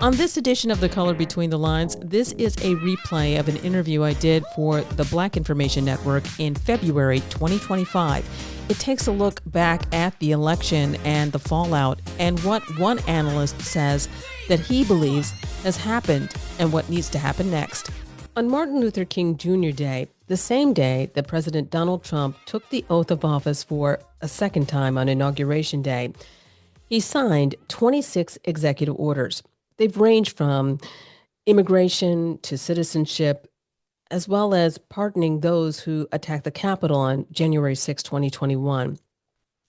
On this edition of The Color Between the Lines, this is a replay of an interview I did for the Black Information Network in February 2025. It takes a look back at the election and the fallout and what one analyst says that he believes has happened and what needs to happen next. On Martin Luther King Jr. Day, the same day that President Donald Trump took the oath of office for a second time on Inauguration Day, he signed 26 executive orders. They've ranged from immigration to citizenship, as well as pardoning those who attacked the Capitol on January 6, 2021.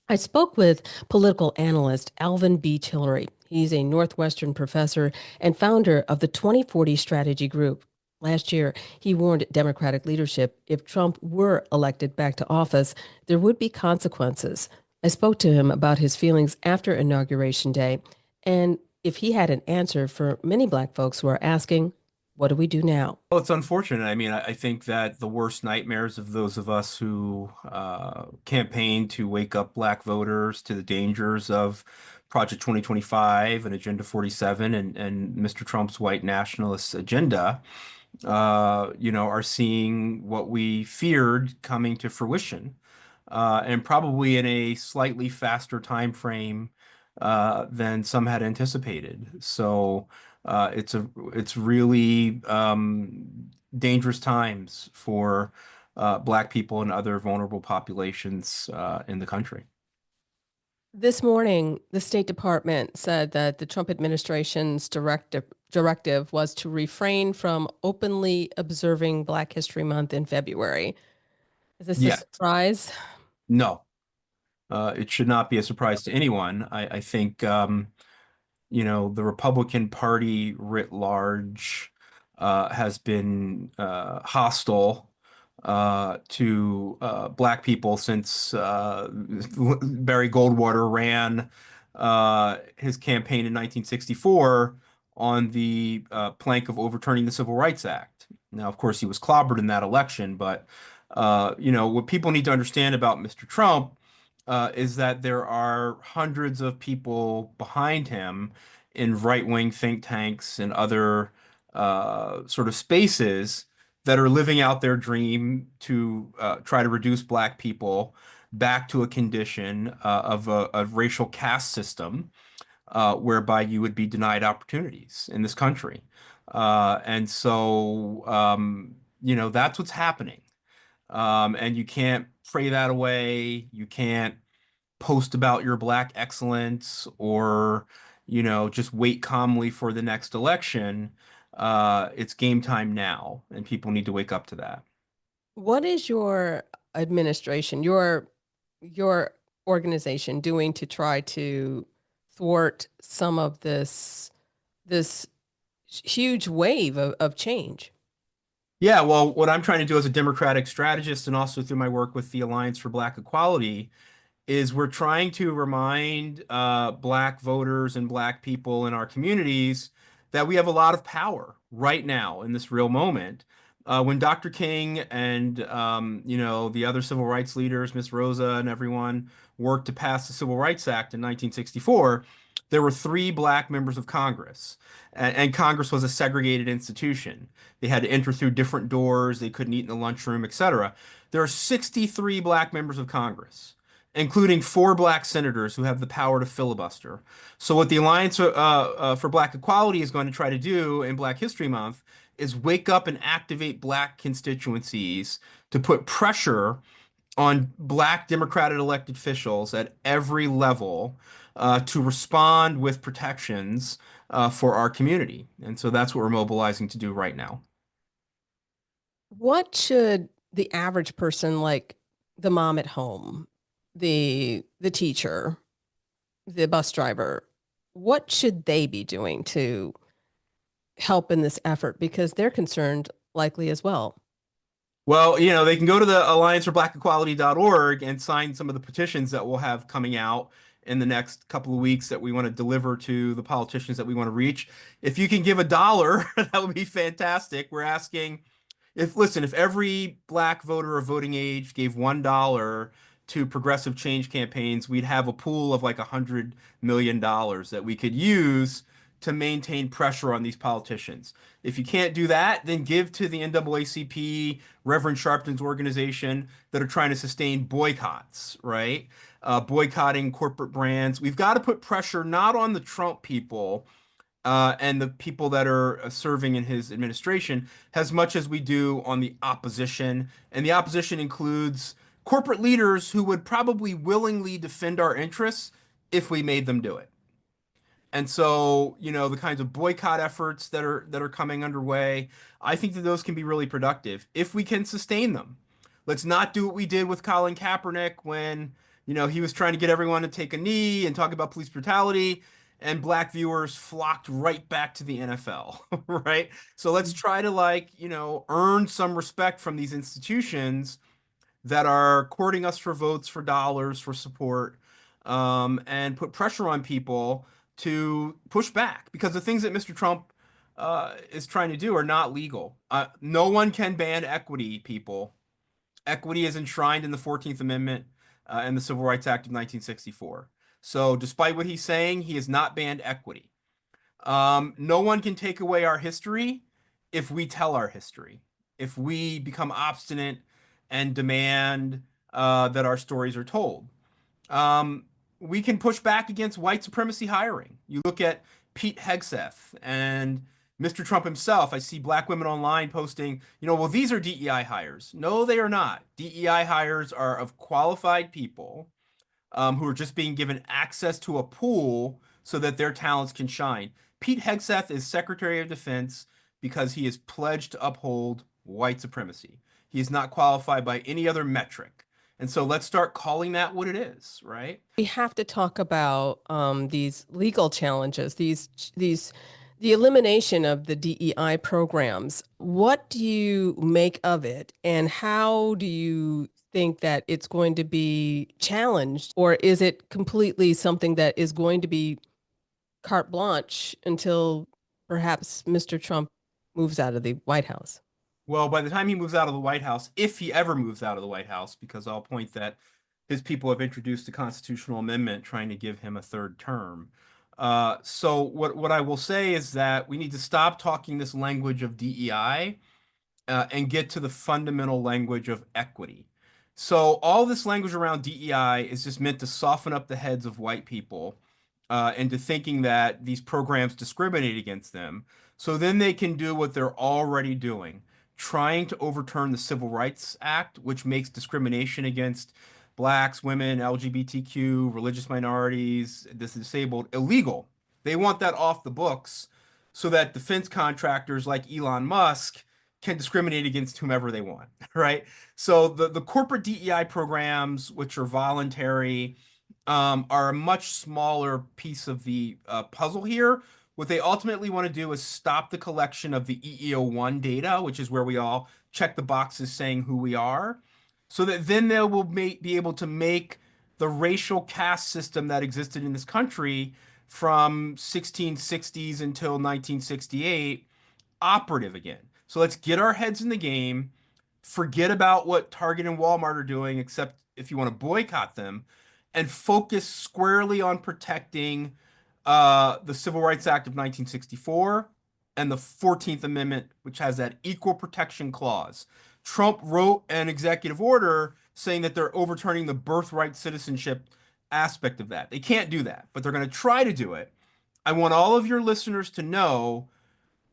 I spoke with political analyst Alvin B Tillery. He's a Northwestern professor and founder of the 2040 Strategy Group. Last year, he warned Democratic leadership if Trump were elected back to office, there would be consequences. I spoke to him about his feelings after Inauguration Day and if he had an answer for many Black folks who are asking, what do we do now? Well, it's unfortunate. I mean, I think that the worst nightmares of those of us who campaign to wake up Black voters to the dangers of Project 2025 and Agenda 47 and Mr. Trump's white nationalist agenda, are seeing what we feared coming to fruition, and probably in a slightly faster time frame than some had anticipated. So it's really dangerous times for Black people and other vulnerable populations in the country. This morning, the State Department said that the Trump administration's directive was to refrain from openly observing Black History Month in February. Is this a Yeah, surprise? no, it should not be a surprise to anyone. I think the Republican Party writ large has been hostile to Black people since Barry Goldwater ran his campaign in 1964 on the plank of overturning the Civil Rights Act. Now, of course, he was clobbered in that election, but what people need to understand about Mr. Trump is that there are hundreds of people behind him in right-wing think tanks and other sort of spaces that are living out their dream to try to reduce Black people back to a condition of a racial caste system whereby you would be denied opportunities in this country. And so, that's what's happening. And you can't pray that away. You can't post about your Black excellence or, just wait calmly for the next election. It's game time now, and people need to wake up to that. What is your administration, your organization doing to try to thwart some of this huge wave of change? Yeah, well, what I'm trying to do as a Democratic strategist and also through my work with the Alliance for Black Equality is we're trying to remind Black voters and Black people in our communities that we have a lot of power right now in this real moment. When Dr. King and the other civil rights leaders, Miss Rosa and everyone, worked to pass the Civil Rights Act in 1964, there were three Black members of Congress, and Congress was a segregated institution. They had to enter through different doors. They couldn't eat in the lunchroom, etc. There are 63 Black members of Congress, including four Black senators who have the power to filibuster. So what the Alliance for Black Equality is going to try to do in Black History Month is wake up and activate Black constituencies to put pressure on Black Democratic elected officials at every level to respond with protections for our community. And so that's what we're mobilizing to do right now. What should the average person, like the mom at home, the teacher, the bus driver, what should they be doing to help in this effort? Because they're concerned likely as well. Well, they can go to the allianceforblackequality.org and sign some of the petitions that we'll have coming out in the next couple of weeks that we want to deliver to the politicians that we want to reach. If you can give $1, that would be fantastic. We're asking if every Black voter of voting age gave $1 to progressive change campaigns, we'd have a pool of like $100 million that we could use to maintain pressure on these politicians. If you can't do that, then give to the NAACP, Reverend Sharpton's organization that are trying to sustain boycotts, right? Boycotting corporate brands. We've got to put pressure not on the Trump people and the people that are serving in his administration as much as we do on the opposition. And the opposition includes corporate leaders who would probably willingly defend our interests if we made them do it. And so, the kinds of boycott efforts that are coming underway, I think that those can be really productive if we can sustain them. Let's not do what we did with Colin Kaepernick when, he was trying to get everyone to take a knee and talk about police brutality, and black viewers flocked right back to the NFL, right? So let's try to earn some respect from these institutions that are courting us for votes, for dollars, for support, and put pressure on people to push back because the things that Mr. Trump is trying to do are not legal. No one can ban equity, people. Equity is enshrined in the 14th Amendment and the Civil Rights Act of 1964. So, despite what he's saying, he has not banned equity. No one can take away our history if we tell our history, if we become obstinate and demand that our stories are told. Um, we can push back against white supremacy hiring. You look at Pete Hegseth and Mr. Trump himself. I see black women online posting, well, these are DEI hires. No, they are not. DEI hires are of qualified people who are just being given access to a pool so that their talents can shine. Pete Hegseth is Secretary of Defense because he is pledged to uphold white supremacy. He is not qualified by any other metric. And so let's start calling that what it is, right? We have to talk about these legal challenges, the elimination of the DEI programs. What do you make of it, and how do you think that it's going to be challenged, or is it completely something that is going to be carte blanche until perhaps Mr. Trump moves out of the White House? Well, by the time he moves out of the White House, if he ever moves out of the White House, because I'll point that his people have introduced a constitutional amendment trying to give him a third term. So what I will say is that we need to stop talking this language of DEI and get to the fundamental language of equity. So all this language around DEI is just meant to soften up the heads of white people into thinking that these programs discriminate against them. So then they can do what they're already doing, trying to overturn the Civil Rights Act, which makes discrimination against blacks, women, LGBTQ, religious minorities, the disabled illegal. They want that off the books so that defense contractors like Elon Musk can discriminate against whomever they want, right? So the corporate DEI programs, which are voluntary, are a much smaller piece of the puzzle here. What they ultimately want to do is stop the collection of the EEO1 data, which is where we all check the boxes saying who we are, so that then they will be able to make the racial caste system that existed in this country from 1660s until 1968 operative again. So let's get our heads in the game, forget about what Target and Walmart are doing, except if you want to boycott them, and focus squarely on protecting the Civil Rights Act of 1964 and the 14th Amendment, which has that equal protection clause. Trump wrote an executive order saying that they're overturning the birthright citizenship aspect of that. They can't do that, but they're going to try to do it. I want all of your listeners to know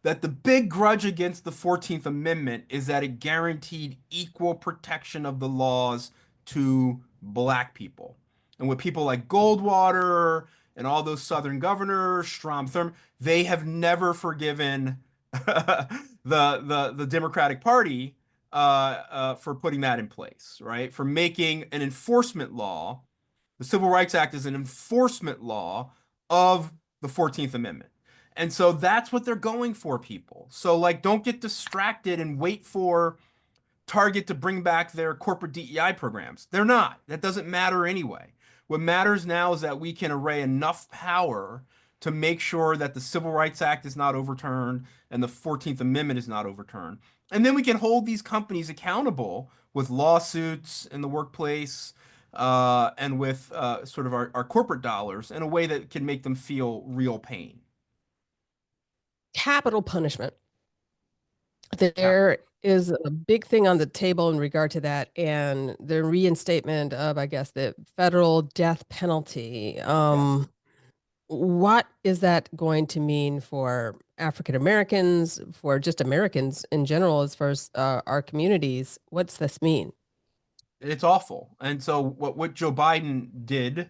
that the big grudge against the 14th Amendment is that it guaranteed equal protection of the laws to black people. And with people like Goldwater and all those Southern governors, Strom Thurmond, they have never forgiven the Democratic Party for putting that in place, right? For making an enforcement law. The Civil Rights Act is an enforcement law of the 14th Amendment. And so that's what they're going for, people. So, don't get distracted and wait for Target to bring back their corporate DEI programs. They're not. That doesn't matter anyway. What matters now is that we can array enough power to make sure that the Civil Rights Act is not overturned and the 14th Amendment is not overturned. And then we can hold these companies accountable with lawsuits in the workplace and with sort of our corporate dollars in a way that can make them feel real pain. capital punishment. Yeah. There is a big thing on the table in regard to that, and the reinstatement of, I guess, the federal death penalty. Yes. What is that going to mean for African Americans, for just Americans in general, as far as our communities? What's this mean? It's awful. And so what Joe Biden did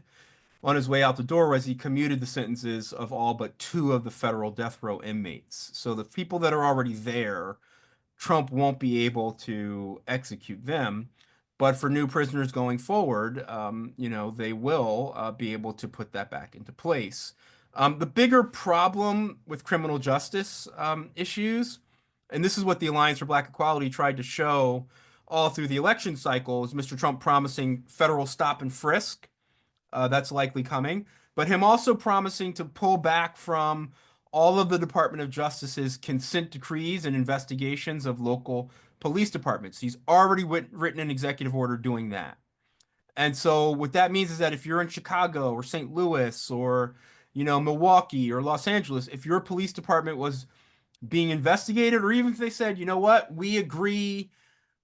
on his way out the door was he commuted the sentences of all but two of the federal death row inmates. So the people that are already there, Trump won't be able to execute them. But for new prisoners going forward, they will be able to put that back into place. The bigger problem with criminal justice issues, and this is what the Alliance for Black Equality tried to show all through the election cycle, is Mr. Trump promising federal stop and frisk. That's likely coming, but him also promising to pull back from all of the Department of Justice's consent decrees and investigations of local police departments. He's already written an executive order doing that. And so what that means is that if you're in Chicago or St. Louis or Milwaukee or Los Angeles, if your police department was being investigated, or even if they said, you know what, we agree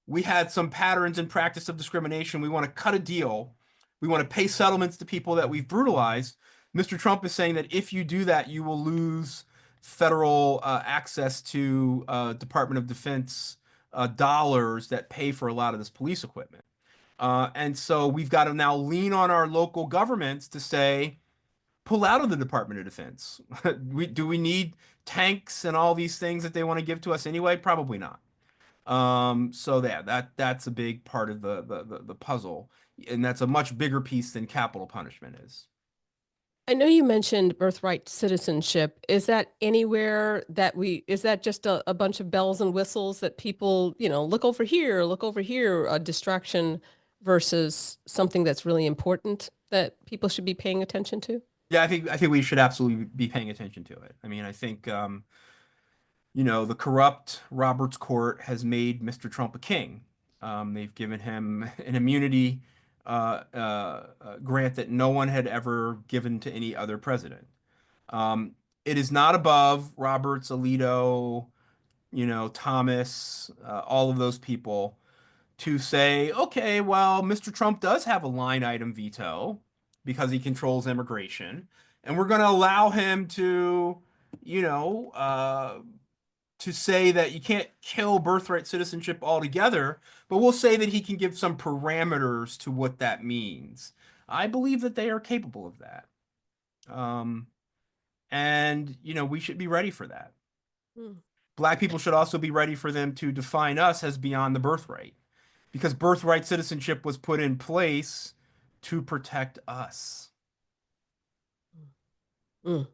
we had some patterns and practice of discrimination. We want to cut a deal. We want to pay settlements to people that we've brutalized. Mr. Trump is saying that if you do that, you will lose federal access to Department of Defense dollars that pay for a lot of this police equipment. And so we've got to now lean on our local governments to say, pull out of the Department of Defense. Do we need tanks and all these things that they want to give to us anyway? Probably not. So that's a big part of the puzzle, and that's a much bigger piece than capital punishment is. I know you mentioned birthright citizenship. Is that anywhere that is that just a bunch of bells and whistles that people, look over here, a distraction versus something that's really important that people should be paying attention to? Yeah, I think we should absolutely be paying attention to it. I mean, I think the corrupt Roberts Court has made Mr. Trump a king. They've given him an immunity grant that no one had ever given to any other president. It is not above Roberts, Alito, Thomas, all of those people to say, okay, well, Mr. Trump does have a line item veto because he controls immigration, and we're going to allow him you know, uh, to say that you can't kill birthright citizenship altogether, but we'll say that he can give some parameters to what that means. I believe that they are capable of that. Um, and, we should be ready for that. Hmm. Black people should also be ready for them to define us as beyond the birthright, because birthright citizenship was put in place to protect us. Mm.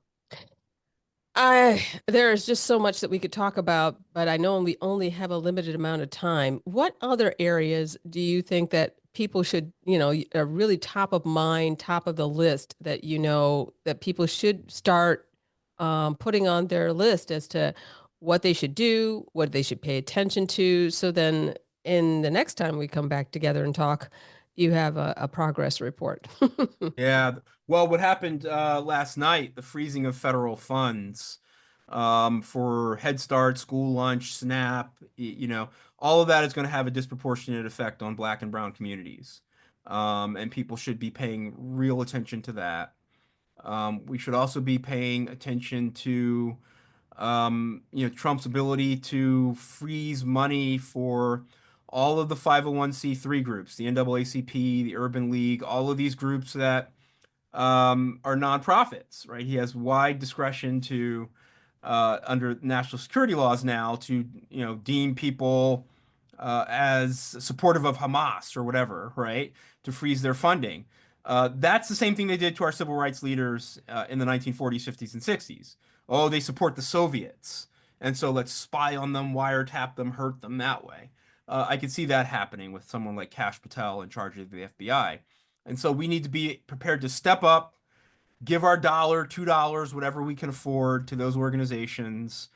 There is just so much that we could talk about, but I know we only have a limited amount of time. What other areas do you think that people should, are really top of mind, top of the list that that people should start putting on their list as to what they should do, what they should pay attention to, so then in the next time we come back together and talk, you have a progress report. Yeah. Well, what happened last night, the freezing of federal funds for Head Start, school lunch, SNAP, all of that is going to have a disproportionate effect on Black and Brown communities. And people should be paying real attention to that. We should also be paying attention to, Trump's ability to freeze money for all of the 501c3 groups, the NAACP, the Urban League, all of these groups that are nonprofits, right? He has wide discretion to, under national security laws now, to deem people as supportive of Hamas or whatever, right? To freeze their funding. That's the same thing they did to our civil rights leaders in the 1940s, 50s, and 60s. Oh, they support the Soviets, and so let's spy on them, wiretap them, hurt them that way. I could see that happening with someone like Kash Patel in charge of the FBI. And so we need to be prepared to step up, give our dollar, $2, whatever we can afford to those organizations,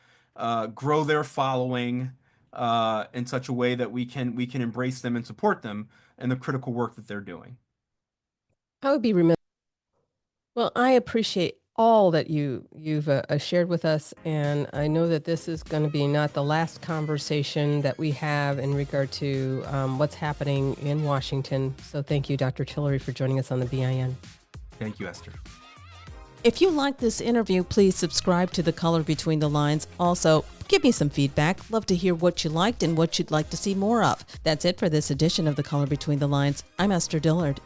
grow their following in such a way that we can embrace them and support them and the critical work that they're doing. I would be remiss. Well, I appreciate all that you've shared with us, and I know that this is going to be not the last conversation that we have in regard to what's happening in Washington. So thank you, Dr. Tillery, for joining us on the BIN. Thank you, Esther. If you like this interview, please subscribe to The Color Between the Lines. Also, give me some feedback. Love to hear what you liked and what you'd like to see more of. That's it for this edition of The Color Between the Lines. I'm Esther Dillard.